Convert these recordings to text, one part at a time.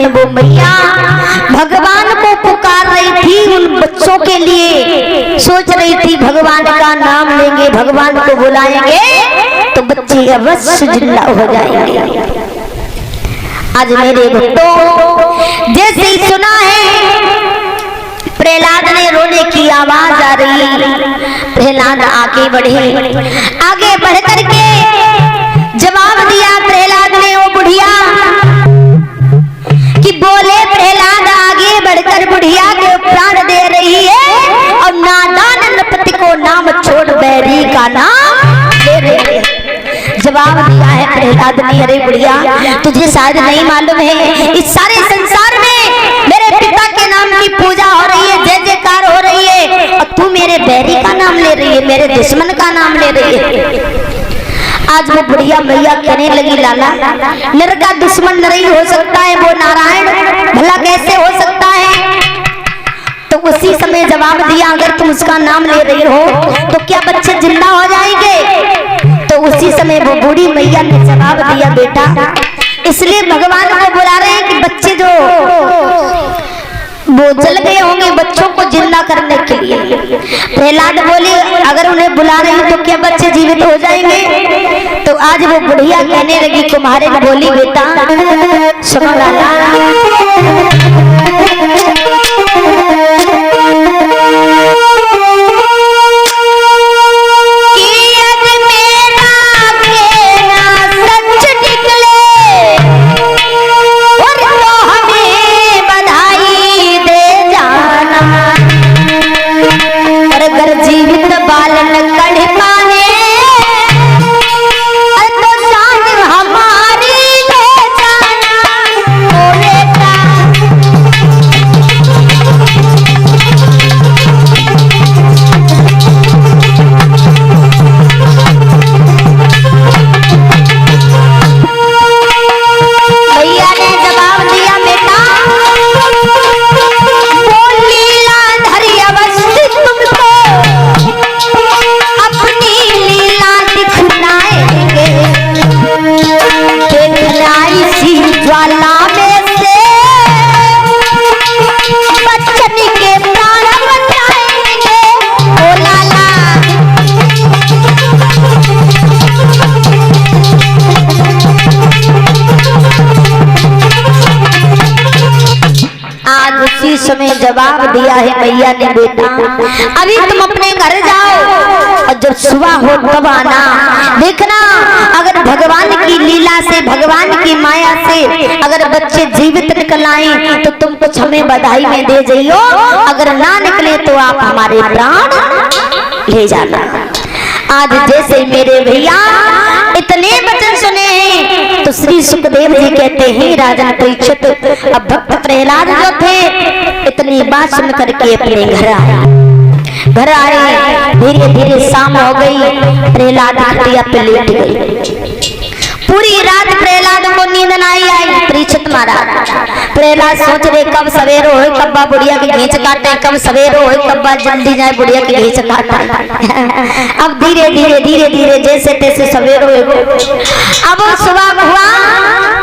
में वो मैया भगवान को पुकार रही थी, उन बच्चों के लिए सोच रही थी भगवान का नाम लेंगे, भगवान को बुलाएंगे तो बच्चे अवश्य जिंदा हो जाएंगे। आज मेरे भक्तों जैसे ही सुना है प्रहलाद ने रोने की आवाज आ रही, प्रहलाद आगे बढ़े, आगे बढ़ करके जवाब दिया प्रहलाद ने वो बुढ़िया कि बोले प्रहलाद आगे बढ़कर बुढ़िया के प्राण दे रही है और नादान नृपति को नाम छोड़ बैरी का नाम ले रही है। जवाब दिया है प्रहलाद ने, अरे बुढ़िया तुझे शायद नहीं मालूम है इस सारे संसार में मेरे पिता के नाम की पूजा हो रही है, जय जयकार हो रही है और तू मेरे बैरी का नाम ले रही है, मेरे दुश्मन का नाम ले रही है। आज वो बुढ़िया मैया कहने लगी लाला नर का दुश्मन नहीं हो सकता है, वो नारायण भला कैसे हो सकता है। तो उसी समय जवाब दिया अगर तुम उसका नाम ले रही हो तो क्या बच्चे जिंदा हो जाएंगे। तो उसी समय वो बूढ़ी मैया ने जवाब दिया बेटा इसलिए भगवान को बुला रहे हैं कि बच्चे जो वो जल गए होंगे बच्चों को जिंदा करने के लिए। प्रहलाद बोले अगर उन्हें बुला रहे हैं तो क्या बच्चे जीवित हो जाएंगे। तो आज वो बुढ़िया कहने लगी तुम्हारे बोली बेटा सुनो लाला समय जवाब दिया है मैया ने बेटा अभी तुम अपने घर जाओ और जब सुबह हो तब आना। देखना अगर भगवान की लीला से भगवान की माया से अगर बच्चे जीवित निकल आए तो तुम कुछ हमें बधाई में दे जाइयो, अगर ना निकले तो आप हमारे प्राण ले जाना। आज जैसे मेरे भैया इतने वचन सुने हैं तो श्री सुखदेव जी कहते हैं राजा परीक्षित अब भक्त प्रहलाद जो थे इतनी बात सुन करके अपने घर आए। धीरे धीरे शाम हो गई, प्रहलाद खटिया पे लेट गई। पूरी रात प्रहलाद को नींद नहीं आई। परीक्षित महाराज प्रहलाद सोच रहे कब सवेरो हो कब बुढ़िया की घेंच काटे, कब सवेरो हो कब जल्दी जाए बुढ़िया की घेंच काटे। अब धीरे धीरे धीरे धीरे जैसे तैसे सवेरो हो। अब सुबह हुआ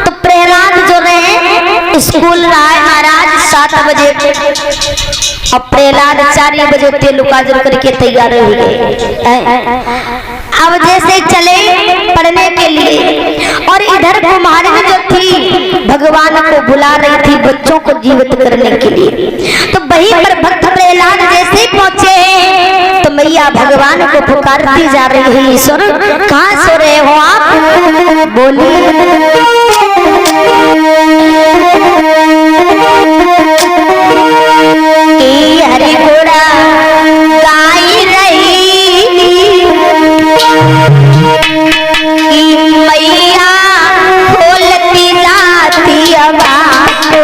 तो प्रहलाद जो रहे स्कूल रहा है महाराज 7 बजे, अब प्रहलाद 4 बजे तेलुका जल करके तैयार हो गए। अब जैसे चले पढ़ने के लिए और इधर कुमारी जो थी भगवान को बुला रही थी बच्चों को जीवित करने के लिए। तो वहीं पर भक्त प्रहलाद जैसे पहुंचे तो मैया भगवान को पुकारती जा रही है ईश्वर कहाँ सो रहे हो आप, बोलिए। हरि घोड़ा गाई रही मैया खोलती जाती आवाज को,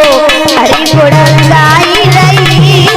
हरि घोड़ा गाई रही।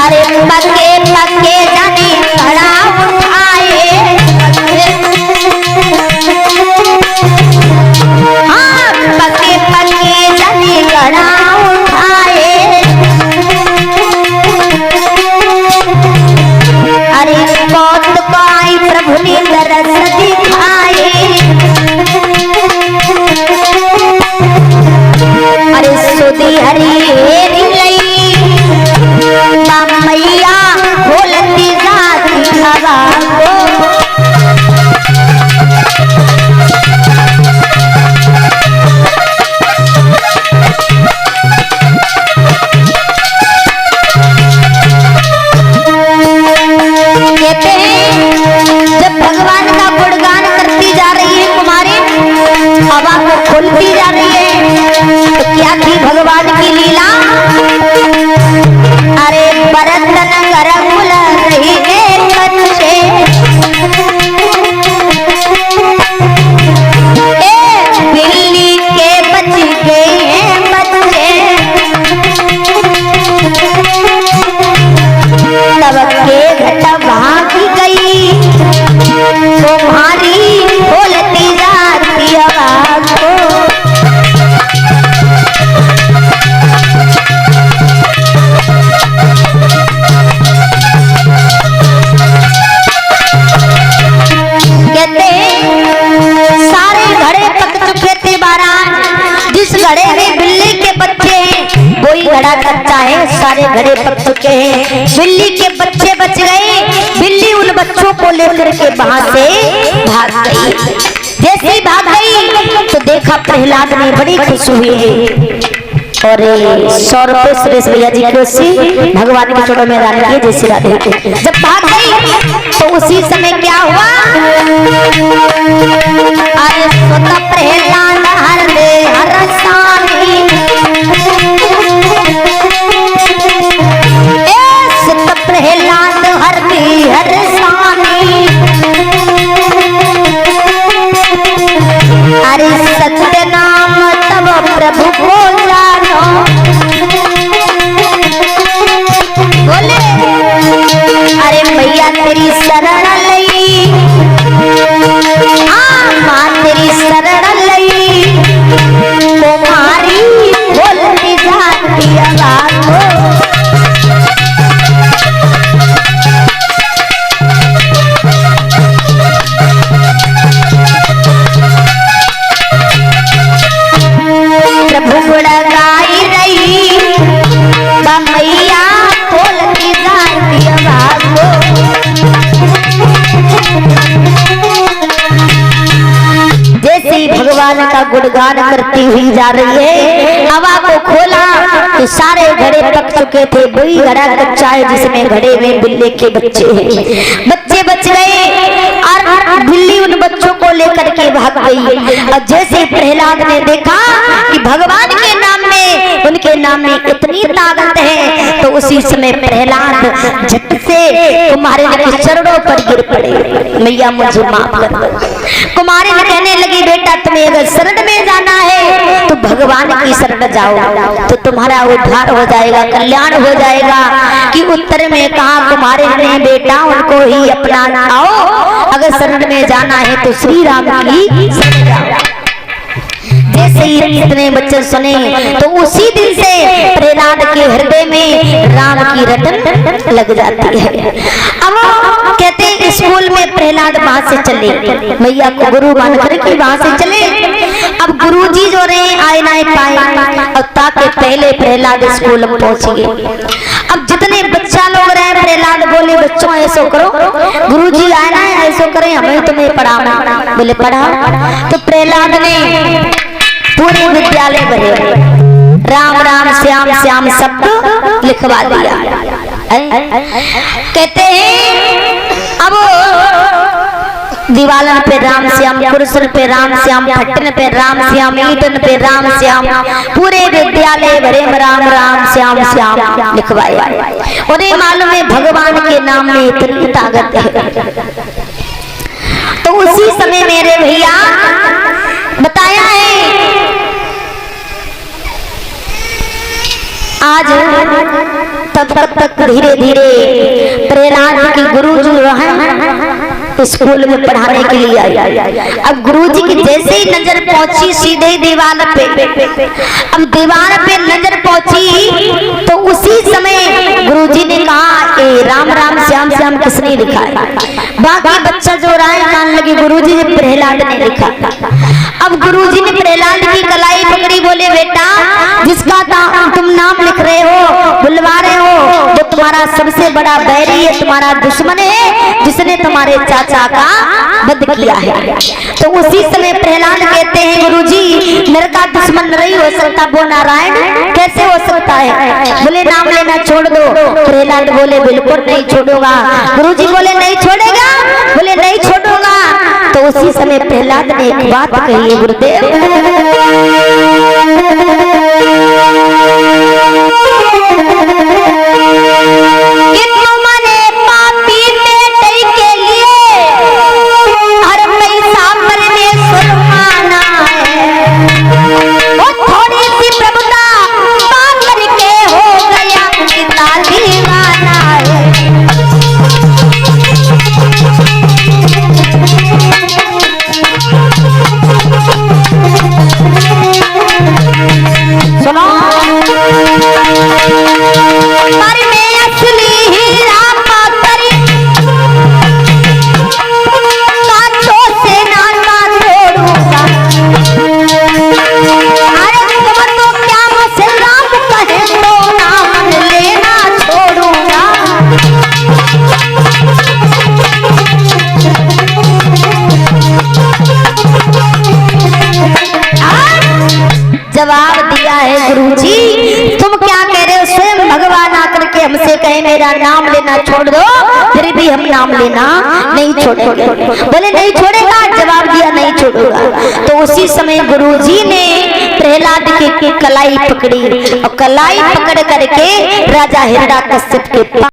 अरे पके पके जाने घड़ा उठाए, हाँ पके पके जाने घड़ा उठाए। अरे कौन पाई प्रभु ने दरस दिखाए। अरे सुधी हरी मैया बोलती जाती हवा को। कहते हैं जब भगवान का गुणगान करती जा रही है कुमारी, हवा को खोलती जा रही है, तो क्या थी भगवान की लीला। अरे बरतन गरगुल रही बच्चे, बिल्ली के बच गए बच्चे, तब के घट भाग गई तुम्हारी बोलती जाती आवाज को। सारे घड़े पक चुके थे बारात, जिस घड़े में बिल्ली के बच्चे हैं वही घड़ा कच्चा है। सारे घड़े पक चुके हैं, बिल्ली के बच्चे बच गए। बिल्ली उन बच्चों को लेकर के वहां से भाग गई। जैसे ही भाग गई तो देखा प्रहलाद ने बड़ी खुश हुई है और 100 रुपए सुरेश भैया जी की उसी भगवान के चरणों में डाल दिए। जैसे राधे जब भाग गई तो उसी समय क्या हुआ। अरे सोता प्रहलाद हर दे हरसानी, सोता प्रहलाद हर दे हरसानी। अरे सत्य नाम तब प्रभु को जानो, बोले अरे मैया तेरी शरण लई, मां तेरी शरण लई, तुम्हारी बोलती जाती आवाज हो। प्रभु गुण गाई रही मैया बोलती जाती आवाज हो। जैसे ही भगवान का गुणगान करती हुई जा रही है, हवा को खोला तो सारे घड़े पक चुके थे। वही घड़ा कच्चा है जिसमें घड़े में बिल्ली के बच्चे हैं। बच्चे बच गए और बिल्ली उन बच्चों को लेकर के भाग गई। और जैसे प्रहलाद ने देखा कि भगवान के नाम में, उनके नाम में इतनी ताकत है, तो उसी समय प्रहलाद झट से कुमारी के चरणों पर गिर पड़े। मैया मुझे माफ कर दो। कुमारी कहने लगी बेटा तुम्हें अगर शरण में जाना है तो भगवान की शरण जाओ तो तुम्हारा उद्धार हो जाएगा, कल्याण हो जाएगा। कि उत्तर में कहा कुमारी ने बेटा उनको ही अपनाना आओ, अगर शरण में जाना है तो श्री राम की शरण जाओ। जैसे ही इतने बच्चे सुने तो उसी दिन से प्रहलाद के हृदय में राम की रटन लग जाती है। अब कहते हैं स्कूल में प्रहलाद वहां से चले, मैया को गुरु मान करके वहां से चले। अब गुरुजी जो रहे आए ना पाए, और ताकि पहले प्रहलाद स्कूल में पहुंच गए। अब जितने बच्चा लोग रहे प्रहलाद बोले बच्चों ऐसो करो, गुरुजी आए ना ऐसो करें, हमें तुम्हें पढ़ाना। बोले पढ़ा। तो प्रहलाद ने पूरे विद्यालय भरे राम राम श्याम श्याम शब्द लिखवा दिया। कहते हैं अब दीवालन पे राम श्याम, कुर्सन पे राम श्याम, फटन पे राम श्याम, ईटन पे राम श्याम, पूरे विद्यालय भरे में राम राम श्याम श्याम लिखवाया। उन्हें मालूम है भगवान के नाम में इतनी ताकत है। तो उसी समय मेरे भैया बताया है आज तब तक धीरे धीरे प्रहलाद की गुरु जो है स्कूल में पढ़ाने के लिए आई। अब गुरुजी की जैसे ही नजर पहुंची सीधे दीवार पे, अब दीवार पे नजर पहुंची तो उसी समय गुरुजी ने कहा ए राम राम श्याम श्याम किसने लिखा है? बाकी बच्चा जो राय कान लगी गुरुजी ने प्रहलाद ने लिखा। अब गुरुजी ने प्रहलाद की कलाई पकड़ी, बोले बेटा जिसका तुम नाम लिख रहे हो बुलवा रहे हो जो तुम्हारा सबसे बड़ा बैरी है, तुम्हारा दुश्मन है, जिसने तुम्हारे चाचा का वध किया है। तो उसी समय प्रहलाद कहते हैं गुरुजी मेरे का दुश्मन नहीं हो सकता, वो नारायण कैसे हो सकता है? बोले नाम लेना छोड़ दो। प्रहलाद बोले बिल्कुल नहीं छोड़ूंगा। गुरुजी बोले नहीं छोड़ेगा? बोले नहीं छोड़ूंगा। तो उसी समय प्रहलाद ने एक बात कही है गुरुदेव, जवाब दिया है गुरुजी तुम क्या कह रहे हो? स्वयं भगवान आकर के हमसे कहे मेरा नाम लेना छोड़ दो, फिर भी हम नाम लेना नहीं छोड़ेंगे। बोले नहीं छोड़ेगा? जवाब दिया नहीं छोड़ूंगा। तो उसी समय गुरुजी ने प्रहलाद की कलाई पकड़ी और कलाई पकड़ करके राजा हिरण्याकश्यप के